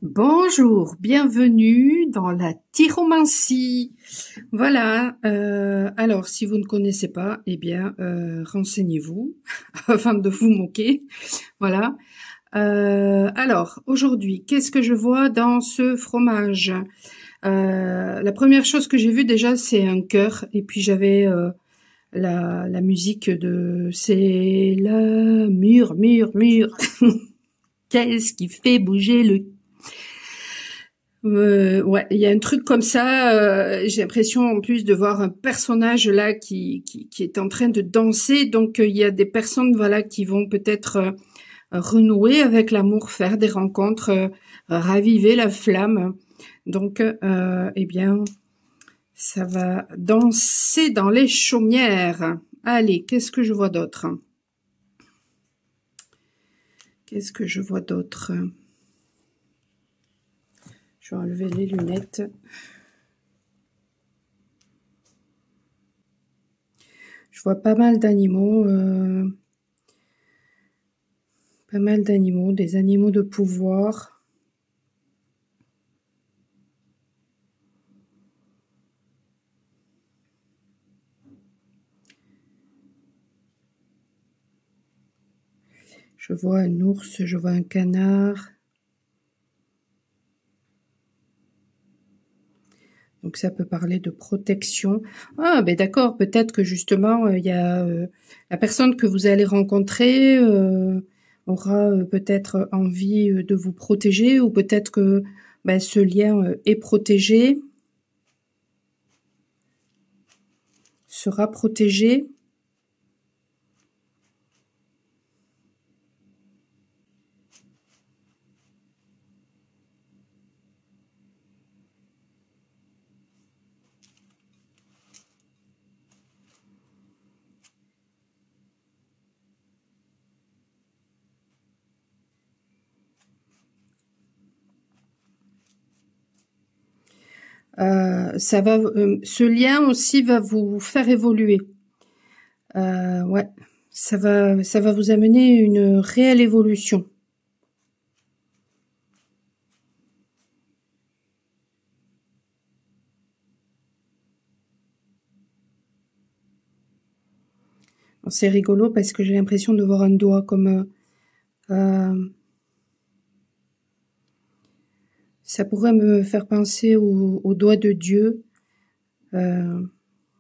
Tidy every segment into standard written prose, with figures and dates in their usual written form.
Bonjour, bienvenue dans la tyromancie. Voilà, alors si vous ne connaissez pas, eh bien, renseignez-vous afin de vous moquer. Voilà. Alors, aujourd'hui, qu'est-ce que je vois dans ce fromage? La première chose que j'ai vue déjà, c'est un cœur. Et puis j'avais la musique de «C'est la mûre, mûre, mûre». Qu'est-ce qui fait bouger le ouais, il y a un truc comme ça. J'ai l'impression en plus de voir un personnage là qui est en train de danser. Donc il y a des personnes voilà qui vont peut-être renouer avec l'amour, faire des rencontres, raviver la flamme. Donc eh bien ça va danser dans les chaumières. Allez, qu'est-ce que je vois d'autre? Qu'est-ce que je vois d'autre? Je vais enlever les lunettes. Je vois pas mal d'animaux, des animaux de pouvoir. Je vois un ours, je vois un canard. Donc ça peut parler de protection. Ah, ben d'accord, peut-être que justement, il y a la personne que vous allez rencontrer aura peut-être envie de vous protéger, ou peut-être que ben, ce lien est protégé, sera protégé. Ça va, ce lien aussi va vous faire évoluer. Ouais, ça va vous amener une réelle évolution. C'est rigolo parce que j'ai l'impression de voir un doigt comme ça pourrait me faire penser au doigt de Dieu.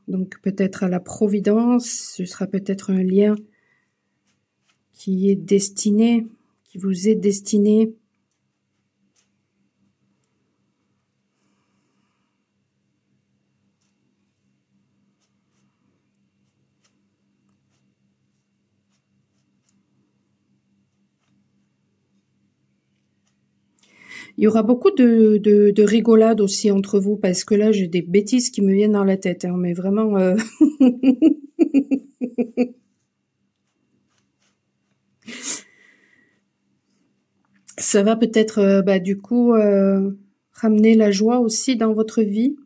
Donc peut-être à la providence, ce sera peut-être un lien qui est destiné, qui vous est destiné. Il y aura beaucoup de rigolade aussi entre vous, parce que là j'ai des bêtises qui me viennent dans la tête, hein, mais vraiment ça va peut-être bah, du coup ramener la joie aussi dans votre vie.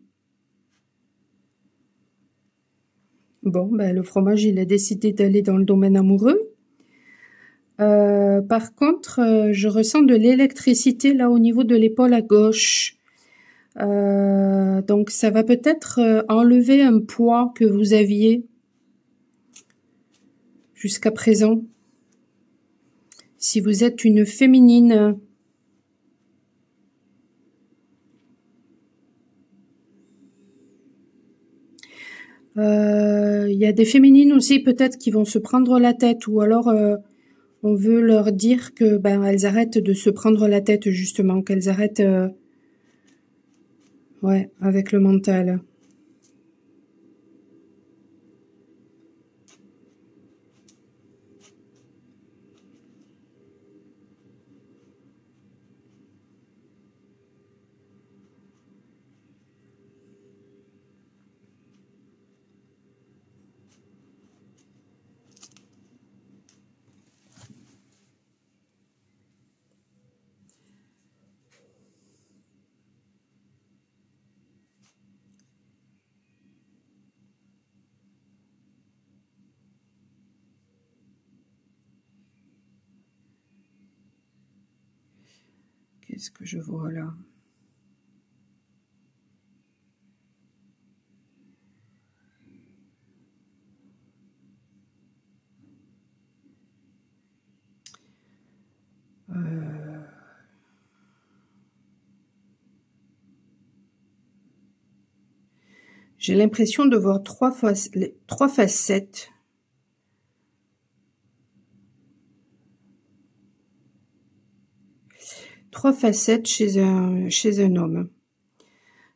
Bon, bah, le fromage, il a décidé d'aller dans le domaine amoureux. Par contre, je ressens de l'électricité là au niveau de l'épaule à gauche. Donc ça va peut-être enlever un poids que vous aviez jusqu'à présent. Si vous êtes une féminine, il y a des féminines aussi peut-être qui vont se prendre la tête, ou alors on veut leur dire que ben elles arrêtent de se prendre la tête, justement, qu'elles arrêtent ouais, avec le mental. Qu'est-ce que je vois là? J'ai l'impression de voir trois facettes. Trois facettes chez un homme.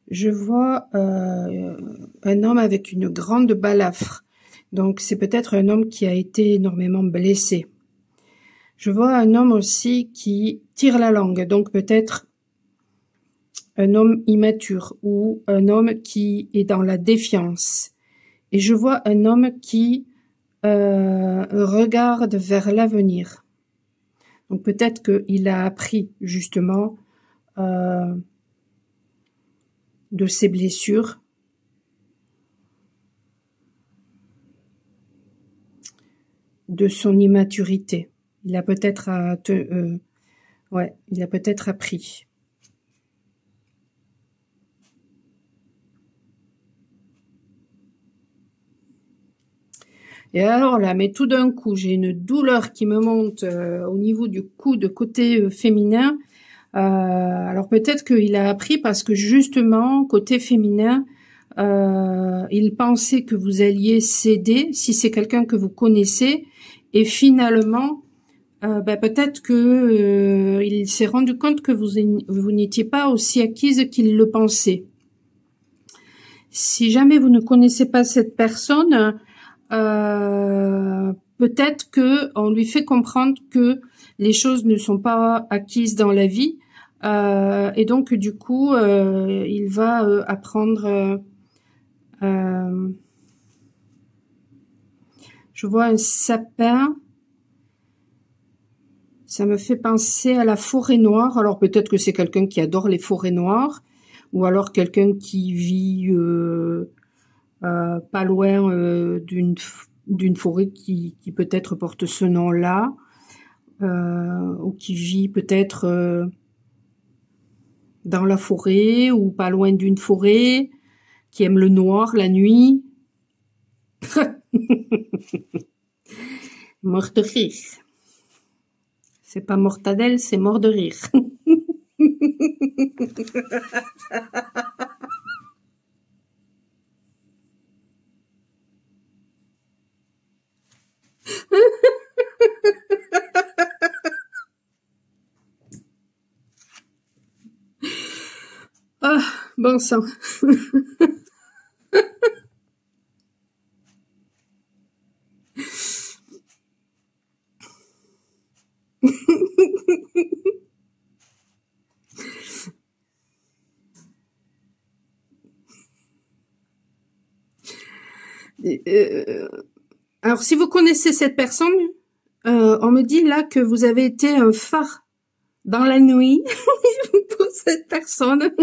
Je vois un homme avec une grande balafre. Donc c'est peut-être un homme qui a été énormément blessé. Je vois un homme aussi qui tire la langue. Donc peut-être un homme immature ou un homme qui est dans la défiance. Et je vois un homme qui regarde vers l'avenir. Donc peut-être qu'il a appris justement de ses blessures, de son immaturité. Il a peut-être il a peut-être appris. Et alors là, mais tout d'un coup, j'ai une douleur qui me monte au niveau du cou de côté féminin. Alors peut-être qu'il a appris parce que justement, côté féminin, il pensait que vous alliez céder si c'est quelqu'un que vous connaissez. Et finalement, peut-être que il s'est rendu compte que vous n'étiez pas aussi acquise qu'il le pensait. Si jamais vous ne connaissez pas cette personne, peut-être que on lui fait comprendre que les choses ne sont pas acquises dans la vie, et donc du coup il va apprendre. Je vois un sapin, ça me fait penser à la forêt noire. Alors peut-être que c'est quelqu'un qui adore les forêts noires, ou alors quelqu'un qui vit pas loin d'une forêt qui peut-être porte ce nom-là, ou qui vit peut-être dans la forêt ou pas loin d'une forêt, qui aime le noir, la nuit. Mort de rire. C'est pas mortadelle, c'est mort de rire. Ah, bon sang. Alors, si vous connaissez cette personne, on me dit là que vous avez été un phare dans la nuit pour cette personne.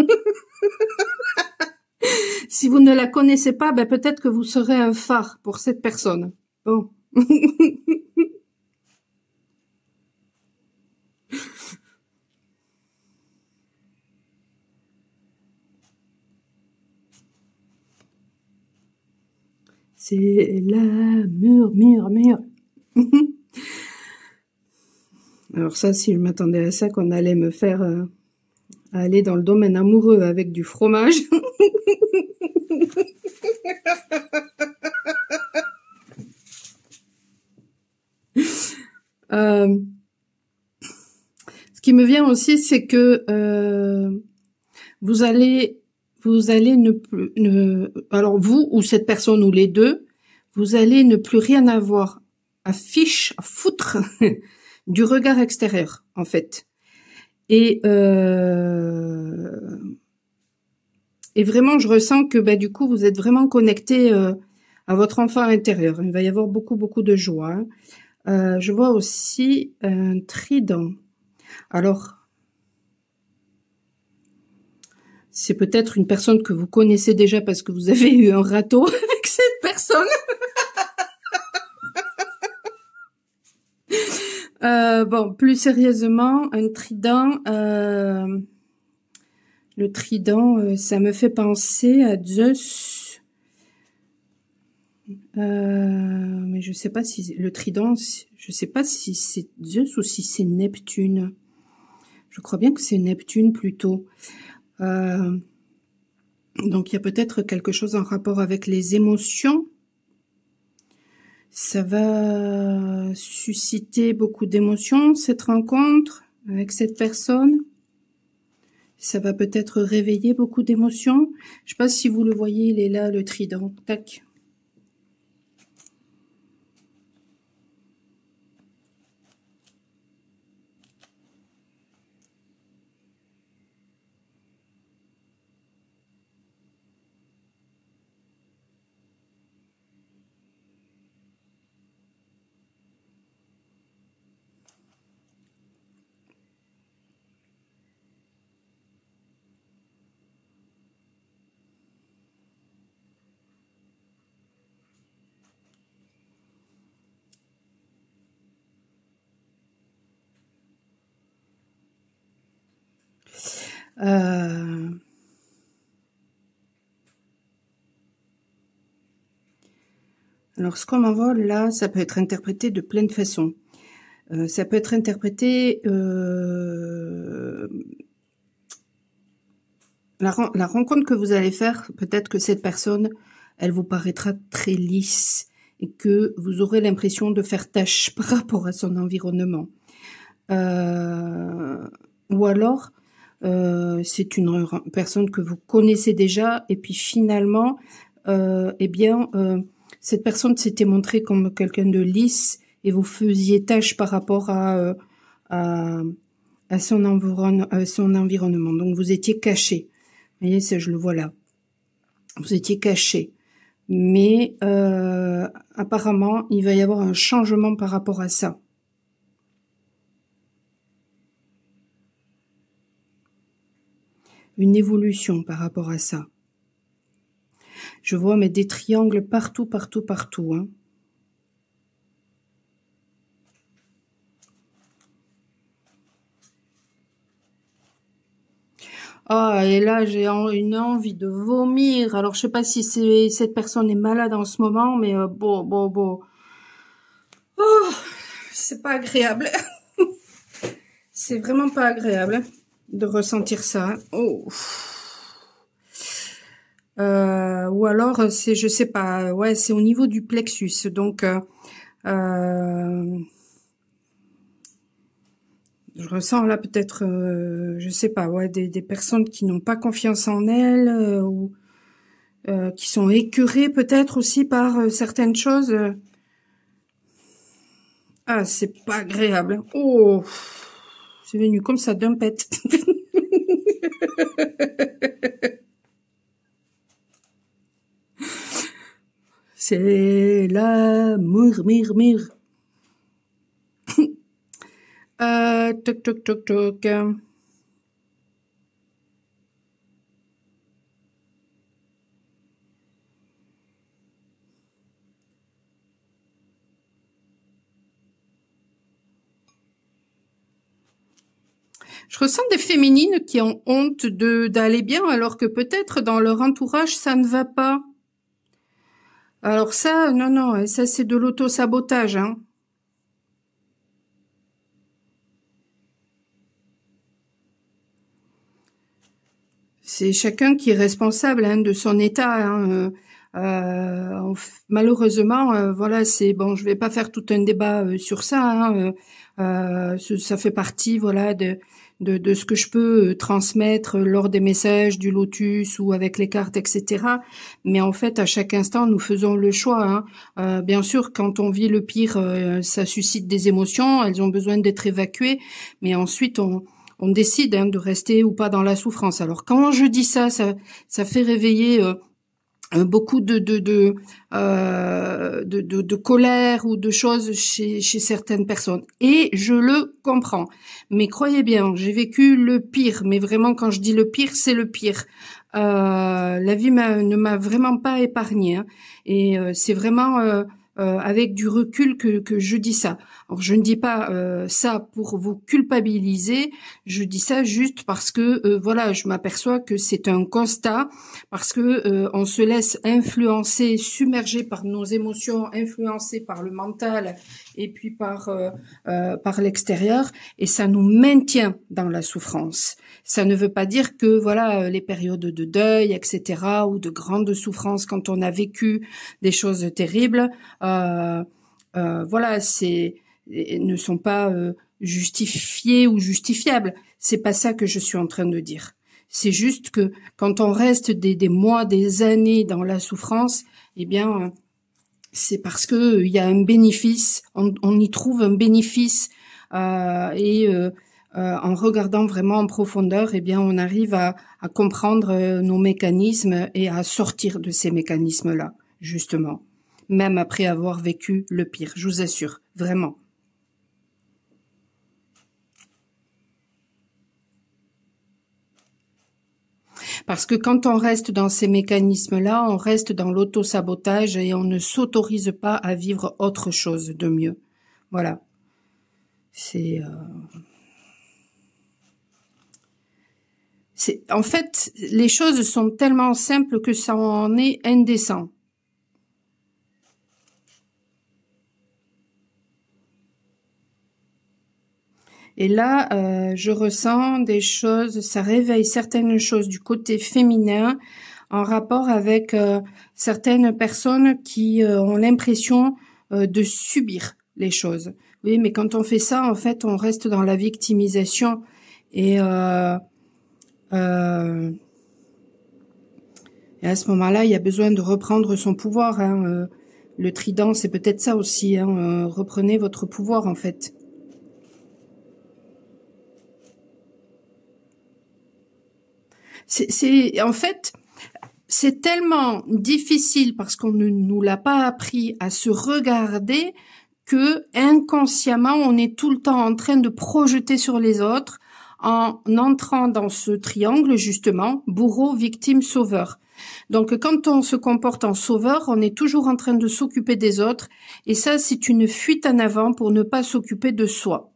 Si vous ne la connaissez pas, peut-être que vous serez un phare pour cette personne. Bon. C'est la murmure. Alors ça, si je m'attendais à ça, qu'on allait me faire aller dans le domaine amoureux avec du fromage. Ce qui me vient aussi, c'est que vous allez ne plus, alors vous ou cette personne ou les deux, vous allez ne plus rien avoir à foutre du regard extérieur, en fait. Et vraiment, je ressens que du coup, vous êtes vraiment connecté à votre enfant intérieur. Il va y avoir beaucoup de joie. Je vois aussi un trident. Alors, c'est peut-être une personne que vous connaissez déjà parce que vous avez eu un râteau avec cette personne. Bon, plus sérieusement, un trident, Le trident, ça me fait penser à Zeus. Mais je sais pas si le trident, je sais pas si c'est Zeus ou si c'est Neptune. Je crois bien que c'est Neptune plutôt. Donc il y a peut-être quelque chose en rapport avec les émotions. Ça va susciter beaucoup d'émotions, cette rencontre avec cette personne. Ça va peut-être réveiller beaucoup d'émotions. Je sais pas si vous le voyez, il est là, le trident. Tac. Alors, ce qu'on m'envoie là, ça peut être interprété de plein de façons. Ça peut être interprété... la rencontre que vous allez faire, peut-être que cette personne, elle vous paraîtra très lisse et que vous aurez l'impression de faire tâche par rapport à son environnement. Ou alors, c'est une personne que vous connaissez déjà et puis finalement, cette personne s'était montrée comme quelqu'un de lisse et vous faisiez tâche par rapport à son environnement. Donc vous étiez caché. Vous voyez, ça je le vois là. Vous étiez caché. Mais apparemment, il va y avoir un changement par rapport à ça. Une évolution par rapport à ça. Je vois mais des triangles partout, partout, partout. Hein. Ah, et là, j'ai une envie de vomir. Alors, je sais pas si cette personne est malade en ce moment, mais bon. Oh, c'est pas agréable. C'est vraiment pas agréable de ressentir ça. Oh. Ou alors, c'est, je sais pas, ouais, c'est au niveau du plexus. Donc, je ressens là peut-être, je sais pas, ouais, des personnes qui n'ont pas confiance en elles ou qui sont écœurées peut-être aussi par certaines choses. Ah, c'est pas agréable. Oh, c'est venu comme ça d'un pet. C'est l'amour, mire. Toc. Je ressens des féminines qui ont honte d'aller bien, alors que peut-être dans leur entourage, ça ne va pas. Alors ça, non, ça c'est de l'auto-sabotage, hein. C'est chacun qui est responsable hein, de son état. Hein. Malheureusement, voilà, c'est bon. Je vais pas faire tout un débat sur ça. Hein. Ça fait partie, voilà, de ce que je peux transmettre lors des messages du lotus ou avec les cartes, etc. Mais en fait, à chaque instant, nous faisons le choix. Hein. Bien sûr, quand on vit le pire, ça suscite des émotions. Elles ont besoin d'être évacuées. Mais ensuite, on décide hein, de rester ou pas dans la souffrance. Alors quand je dis ça fait réveiller beaucoup de colère ou de choses chez certaines personnes. Et je le comprends. Mais croyez bien, j'ai vécu le pire. Mais vraiment, quand je dis le pire, c'est le pire. La vie ne m'a vraiment pas épargnée. Hein. Et c'est vraiment avec du recul que je dis ça. Alors je ne dis pas ça pour vous culpabiliser, je dis ça juste parce que voilà, je m'aperçois que c'est un constat, parce que on se laisse influencer, submerger par nos émotions, influencer par le mental et puis par l'extérieur, et ça nous maintient dans la souffrance. Ça ne veut pas dire que voilà, les périodes de deuil, etc., ou de grande souffrance quand on a vécu des choses terribles, voilà, ne sont pas justifiées ou justifiables. C'est pas ça que je suis en train de dire. C'est juste que quand on reste des mois, des années dans la souffrance, eh bien, c'est parce que il y a un bénéfice, on y trouve un bénéfice, en regardant vraiment en profondeur, eh bien, on arrive à comprendre nos mécanismes et à sortir de ces mécanismes-là, justement, même après avoir vécu le pire, je vous assure, vraiment. Parce que quand on reste dans ces mécanismes-là, on reste dans l'auto-sabotage et on ne s'autorise pas à vivre autre chose de mieux. Voilà. En fait, les choses sont tellement simples que ça en est indécent. Et là, je ressens des choses, ça réveille certaines choses du côté féminin en rapport avec certaines personnes qui ont l'impression de subir les choses. Oui, mais quand on fait ça, en fait, on reste dans la victimisation et à ce moment-là, il y a besoin de reprendre son pouvoir. Hein. Le trident, c'est peut-être ça aussi. Hein. Reprenez votre pouvoir, en fait. En fait, c'est tellement difficile parce qu'on ne nous l'a pas appris à se regarder que inconsciemment, on est tout le temps en train de projeter sur les autres en entrant dans ce triangle, justement, bourreau, victime, sauveur. Donc, quand on se comporte en sauveur, on est toujours en train de s'occuper des autres. Et ça, c'est une fuite en avant pour ne pas s'occuper de soi.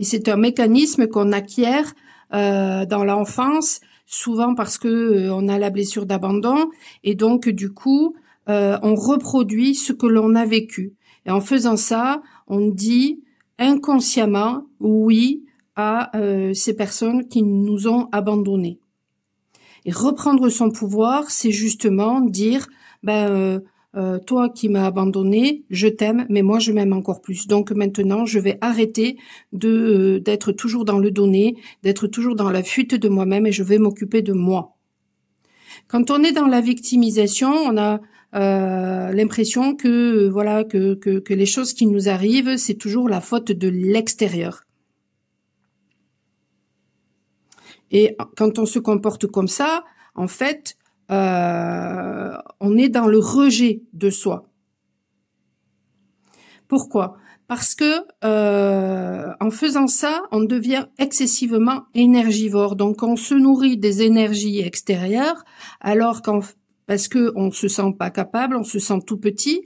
Et c'est un mécanisme qu'on acquiert dans l'enfance, souvent parce que on a la blessure d'abandon, et donc du coup, on reproduit ce que l'on a vécu. Et en faisant ça, on dit inconsciemment oui à ces personnes qui nous ont abandonnés. Et reprendre son pouvoir, c'est justement dire toi qui m'as abandonné, je t'aime, mais moi je m'aime encore plus. Donc maintenant, je vais arrêter d'être toujours dans le donner, d'être toujours dans la fuite de moi-même, et je vais m'occuper de moi. Quand on est dans la victimisation, on a l'impression que voilà que les choses qui nous arrivent, c'est toujours la faute de l'extérieur. Et quand on se comporte comme ça, en fait, on est dans le rejet de soi. Pourquoi? Parce que en faisant ça, on devient excessivement énergivore. Donc, on se nourrit des énergies extérieures, alors parce que on se sent pas capable, on se sent tout petit,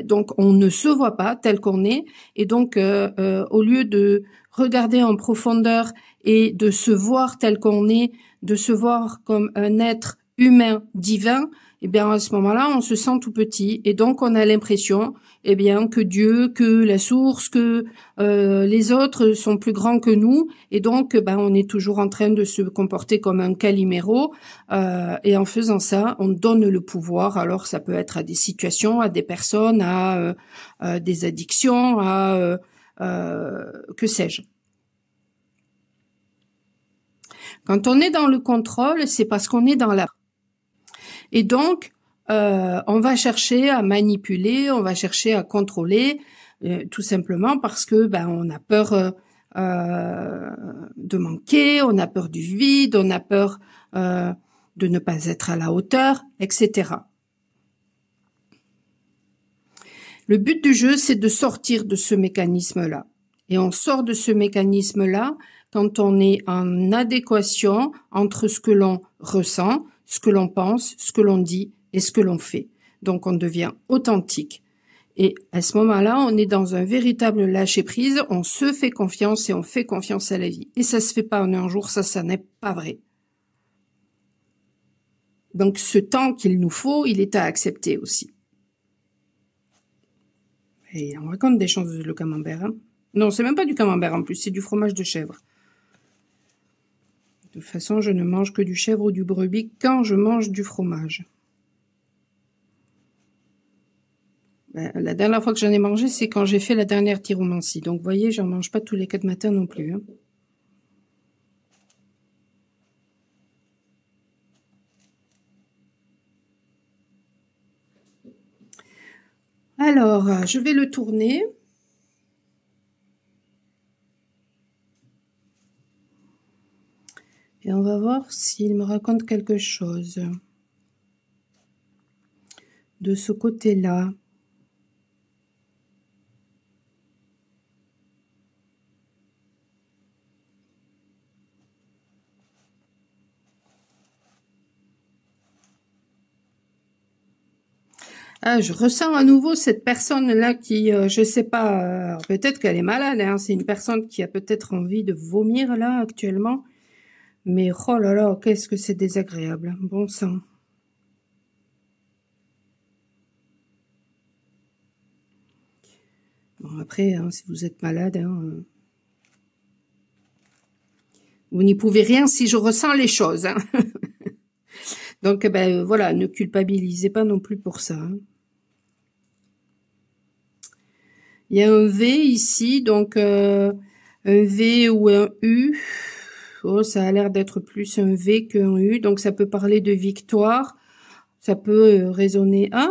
donc on ne se voit pas tel qu'on est, et donc au lieu de regarder en profondeur et de se voir tel qu'on est, de se voir comme un être humain divin, eh bien à ce moment-là, on se sent tout petit, et donc on a l'impression, eh bien que Dieu, que la source, que les autres sont plus grands que nous, et donc on est toujours en train de se comporter comme un Calimero, et en faisant ça, on donne le pouvoir. Alors ça peut être à des situations, à des personnes, à des addictions, à que sais-je. Quand on est dans le contrôle, c'est parce qu'on est dans la... Et donc, on va chercher à manipuler, on va chercher à contrôler, tout simplement parce que on a peur de manquer, on a peur du vide, on a peur de ne pas être à la hauteur, etc. Le but du jeu, c'est de sortir de ce mécanisme-là. Et on sort de ce mécanisme-là quand on est en adéquation entre ce que l'on ressent, ce que l'on pense, ce que l'on dit et ce que l'on fait. Donc, on devient authentique. Et à ce moment-là, on est dans un véritable lâcher-prise, on se fait confiance et on fait confiance à la vie. Et ça se fait pas en un jour, ça n'est pas vrai. Donc, ce temps qu'il nous faut, il est à accepter aussi. Et on raconte des choses, le camembert. Hein. Non, c'est même pas du camembert en plus, c'est du fromage de chèvre. De toute façon, je ne mange que du chèvre ou du brebis quand je mange du fromage. Ben, la dernière fois que j'en ai mangé, c'est quand j'ai fait la dernière tyromancie. Donc, vous voyez, j'en mange pas tous les 4 matins non plus. Hein. Alors, je vais le tourner. Et on va voir s'il me raconte quelque chose. De ce côté-là. Ah, je ressens à nouveau cette personne-là qui, je sais pas, peut-être qu'elle est malade, hein, c'est une personne qui a peut-être envie de vomir là actuellement, mais oh là là, qu'est-ce que c'est désagréable, bon sang. Bon après, hein, si vous êtes malade, hein, vous n'y pouvez rien si je ressens les choses. Hein. Donc ben voilà, ne culpabilisez pas non plus pour ça. Hein. Il y a un V ici, donc un V ou un U. Oh, ça a l'air d'être plus un V qu'un U, donc ça peut parler de victoire. Ça peut résonner. Ah!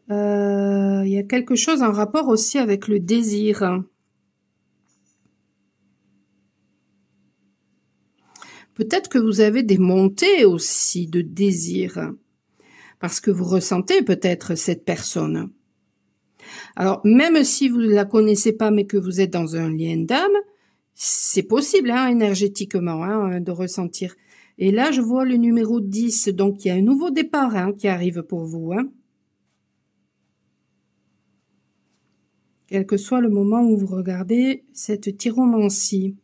Il y a quelque chose en rapport aussi avec le désir. Peut-être que vous avez des montées aussi de désir. Parce que vous ressentez peut-être cette personne. Alors, même si vous ne la connaissez pas, mais que vous êtes dans un lien d'âme, c'est possible, hein, énergétiquement, hein, de ressentir. Et là, je vois le numéro 10, donc il y a un nouveau départ hein, qui arrive pour vous. Hein. Quel que soit le moment où vous regardez cette tyromancie.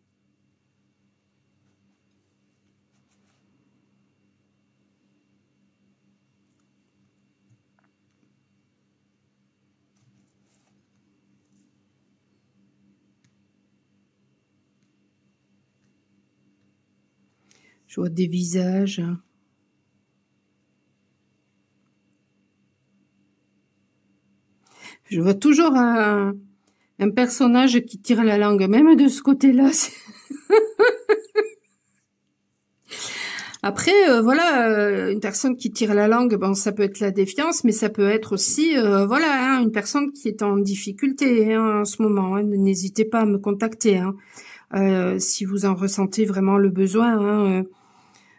Je vois des visages. Je vois toujours un personnage qui tire la langue, même de ce côté-là. Après, voilà, une personne qui tire la langue, bon, ça peut être la défiance, mais ça peut être aussi, voilà, hein, une personne qui est en difficulté hein, en ce moment. Hein, n'hésitez pas à me contacter hein, si vous en ressentez vraiment le besoin. Hein,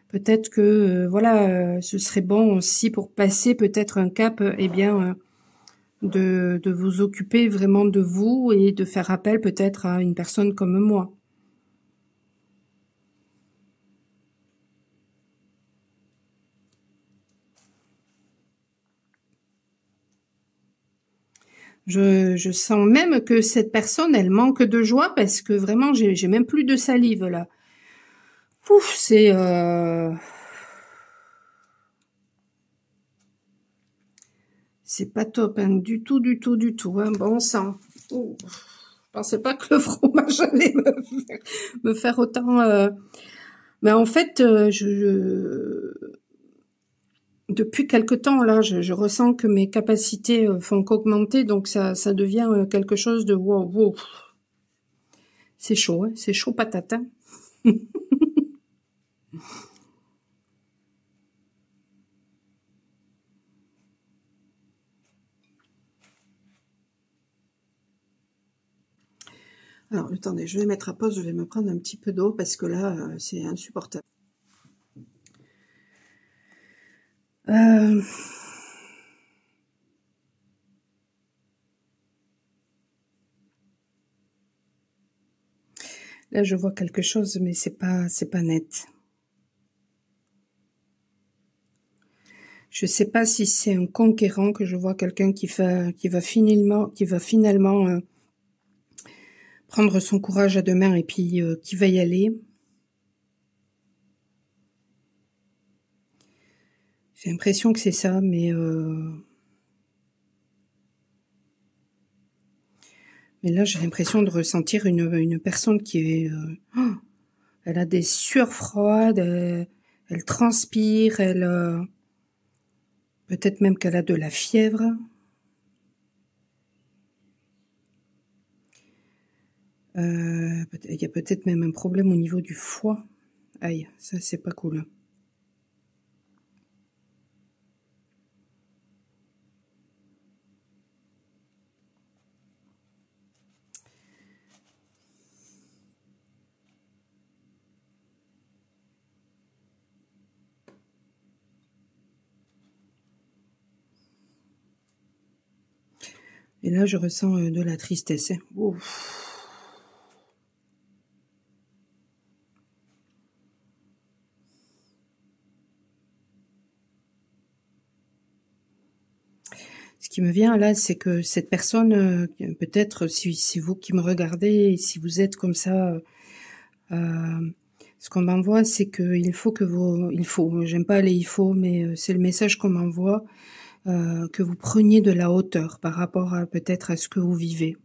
peut-être que, voilà, ce serait bon aussi pour passer peut-être un cap, eh bien, de vous occuper vraiment de vous et de faire appel peut-être à une personne comme moi. Je sens même que cette personne, elle manque de joie parce que vraiment, j'ai même plus de salive là. Ouf, c'est pas top, hein, du tout, du tout, du tout. Hein, bon sang. Oh, je pensais pas que le fromage allait me faire autant. Mais en fait, depuis quelque temps là, je ressens que mes capacités font qu'augmenter, donc ça devient quelque chose de wow, wow. C'est chaud, hein, c'est chaud patate. Hein. Alors, attendez, je vais mettre à pause, je vais me prendre un petit peu d'eau parce que là, c'est insupportable. Euh... Là, je vois quelque chose, mais c'est pas net. Je sais pas si c'est un conquérant que je vois, quelqu'un qui va finalement prendre son courage à deux mains et puis qui va y aller. J'ai l'impression que c'est ça, mais là j'ai l'impression de ressentir une personne qui est, elle a des sueurs froides, elle transpire, peut-être même qu'elle a de la fièvre. Il y a peut-être même un problème au niveau du foie. Aïe, ça c'est pas cool. Et là, je ressens de la tristesse. Ouf. Ce qui me vient là, c'est que cette personne, peut-être si c'est vous qui me regardez, si vous êtes comme ça, ce qu'on m'envoie, c'est que j'aime pas les il faut, mais c'est le message qu'on m'envoie, que vous preniez de la hauteur par rapport à peut-être à ce que vous vivez,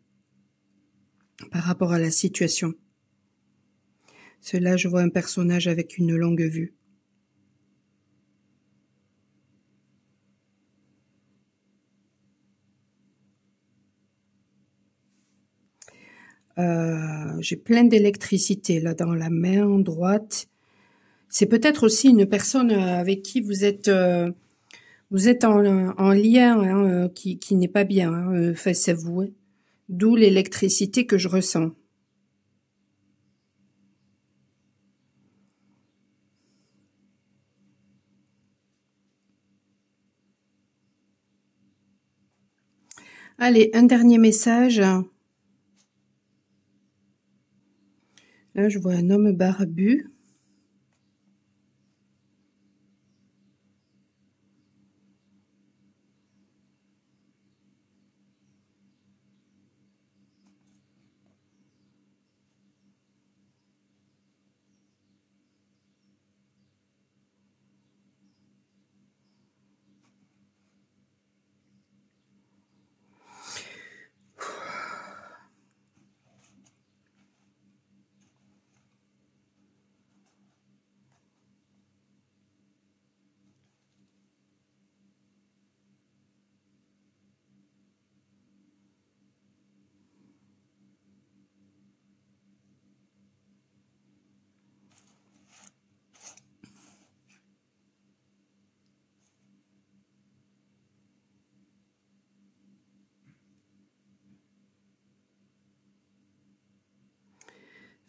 par rapport à la situation. Là, je vois un personnage avec une longue vue. J'ai plein d'électricité là dans la main droite. C'est peut-être aussi une personne avec qui vous êtes en lien, hein, qui n'est pas bien, hein, face à vous. Hein. D'où l'électricité que je ressens. Allez, un dernier message. Là, je vois un homme barbu.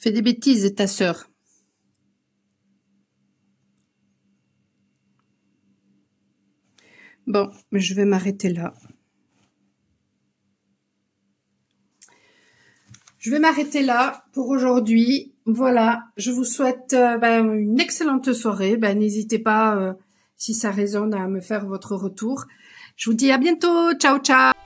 Fais des bêtises, ta sœur. Bon, je vais m'arrêter là. Je vais m'arrêter là pour aujourd'hui. Voilà, je vous souhaite une excellente soirée. N'hésitez pas, si ça résonne, à me faire votre retour. Je vous dis à bientôt. Ciao, ciao.